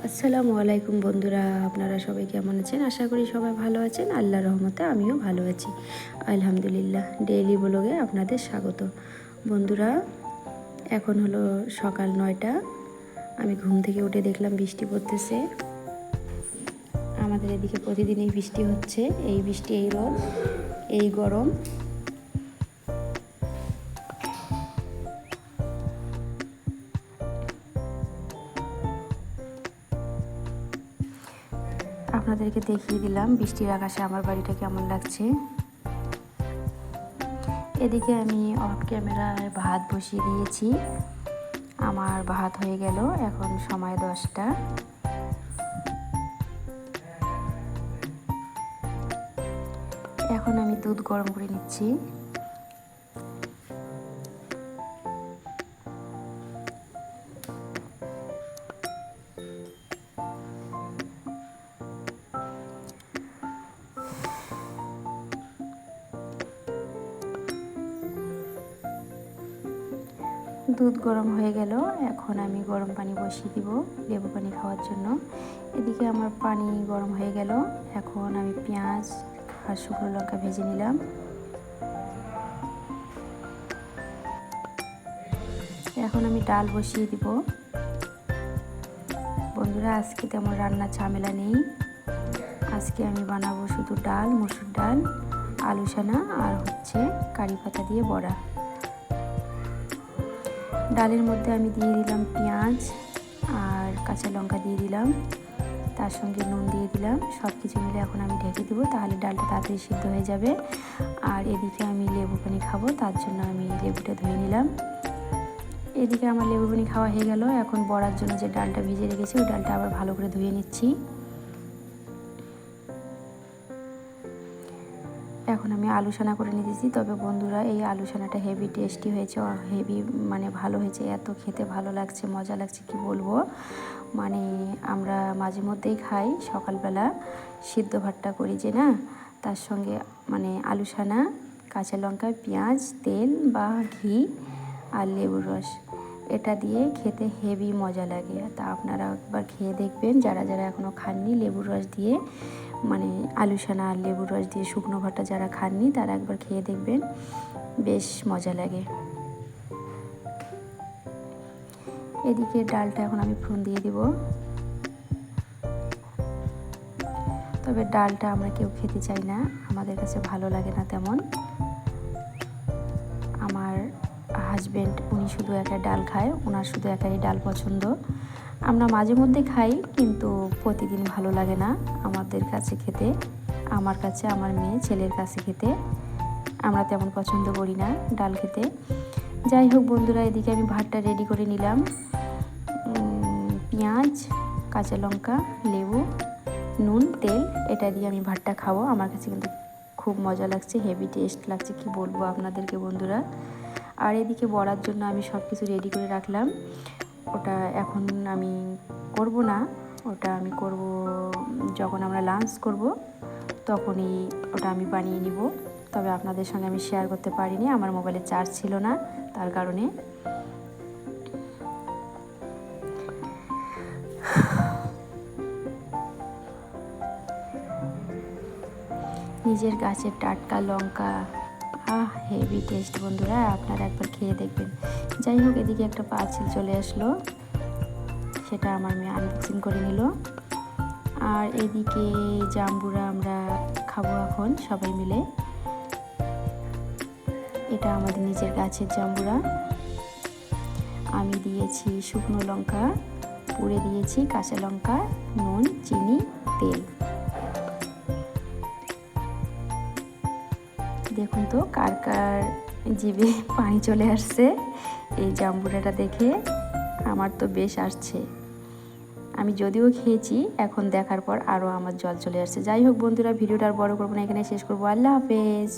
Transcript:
আসসালামু আলাইকুম বন্ধুরা, আপনারা সবাই কেমন আছেন? আশা করি সবাই ভালো আছেন। আল্লাহর রহমতে আমিও ভালো আছি, আলহামদুলিল্লাহ। ডেইলি ব্লগে আপনাদের স্বাগত। বন্ধুরা, এখন হলো সকাল 9টা। আমি ঘুম থেকে উঠে দেখলাম বৃষ্টি পড়তেছে। আমাদের এদিকে প্রতিদিনই বৃষ্টি হচ্ছে। এই বৃষ্টি, এই রোদ, এই গরম। আপনাদেরকে দেখিয়ে দিলাম বৃষ্টির আকাশে আমার বাড়িটা কেমন লাগছে। এদিকে আমি অফ ক্যামেরায় ভাত বসিয়ে দিয়েছি। আমার ভাত হয়ে গেল। এখন সময় 10টা। এখন আমি দুধ গরম করে নিচ্ছি। দুধ গরম হয়ে গেল। এখন আমি গরম পানি বসিয়ে দিব লেবু পানি খাওয়ার জন্য। এদিকে আমার পানি গরম হয়ে গেল। এখন আমি পেঁয়াজ আর শুকনো লঙ্কা ভেজে নিলাম। এখন আমি ডাল বসিয়ে দিব। বন্ধুরা, আজকে তেমন রান্নার ঝামেলা নেই। আজকে আমি বানাবো শুধু ডাল, মসুর ডাল, আলু সানা আর কারি পাতা দিয়ে বড়া। ডালের মধ্যে আমি দিয়ে দিলাম পেঁয়াজ আর কাঁচা লঙ্কা দিয়ে দিলাম, তার সঙ্গে নুন দিয়ে দিলাম। সব কিছু মিলে এখন আমি ঢেকে দেবো, তাহলে ডালটা তাড়াতাড়ি সিদ্ধ হয়ে যাবে। আর এদিকে আমি লেবু পানি খাবো, তার জন্য আমি লেবুটা ধুয়ে নিলাম। এদিকে আমার লেবু পানি খাওয়া হয়ে গেল। এখন বড়ার জন্য যে ডালটা ভিজে রেখেছি, ওই ডালটা আবার ভালো করে ধুয়ে নিচ্ছি। এখন আমি আলু সানা করে নিতেছি। তবে বন্ধুরা, এই আলু সানাটা হেভি টেস্টি হয়েছে, হেভি ভালো হয়েছে। এত খেতে ভালো লাগছে, মজা লাগছে কি বলবো। আমরা মাঝে মধ্যেই খাই সকালবেলা সিদ্ধ ভাতটা করি যে না, তার সঙ্গে আলু সানা, কাঁচা লঙ্কা, পেঁয়াজ, তেল বা ঘি আর লেবুর রস, এটা দিয়ে খেতে হেভি মজা লাগে। তা আপনারা একবার খেয়ে দেখবেন, যারা যারা এখনও খাননি। লেবুর রস দিয়ে আলু সানা আর লেবুর রস দিয়ে শুকনো ভাতটা যারা খাননি, তারা একবার খেয়ে দেখবেন, বেশ মজা লাগে। এদিকে ডালটা এখন আমি ফোড়ন দিয়ে দিব। তবে ডালটা আমরা কেউ খেতে চাই না, আমাদের কাছে ভালো লাগে না তেমন। আমার হাজব্যান্ড, উনি শুধু একা ডাল খায়, ওনার শুধু একাই ডাল পছন্দ। আমরা মাঝে মধ্যে খাই, কিন্তু প্রতিদিন ভালো লাগে না আমাদের কাছে খেতে। আমার কাছে, আমার মেয়ে ছেলের কাছে খেতে আমরা তেমন পছন্দ করি না ডাল খেতে। যাই হোক বন্ধুরা, এদিকে আমি ভাতটা রেডি করে নিলাম। পেঁয়াজ, কাঁচা লঙ্কা, লেবু, নুন, তেল, এটা দিয়ে আমি ভাতটা খাবো। আমার কাছে কিন্তু খুব মজা লাগছে, হেভি টেস্ট লাগছে, কি বলবো আপনাদেরকে বন্ধুরা। আর এদিকে বড়ার জন্য আমি সব কিছু রেডি করে রাখলাম। ওটা এখন আমি করব না, ওটা আমি করব যখন আমরা লাঞ্চ করব, তখনই ওটা আমি বানিয়ে নিব। তবে আপনাদের সঙ্গে আমি শেয়ার করতে পারিনি, আমার মোবাইলে চার্জ ছিল না, তার কারণে। নিজের গাছের টাটকা লঙ্কা, হেভি টেস্ট বন্ধুরা, আপনারা একবার খেয়ে দেখবেন। যাই হোক, এদিকে একটা পার্সেল চলে আসলো, সেটা আমার মেয়ে আনবক্সিং করে নিল। আর এদিকে জাম্বুরা আমরা খাবো এখন সবাই মিলে। এটা আমাদের নিজের গাছের জাম্বুরা। আমি দিয়েছি শুকনো লঙ্কা, পুড়ে দিয়েছি কাঁচা লঙ্কা, নুন, চিনি, তেল। দেখুন তো কার কার জিভে পানি চলে আসছে এই জাম্বুরাটা দেখে। আমার তো বেশ আসছে। আমি যদিও খেয়েছি, এখন দেখার পর আরও আমার জল চলে আসছে। যাই হোক বন্ধুরা, ভিডিওটা আর বড় করবো না, এখানে শেষ করবো। আল্লাহ হাফেজ।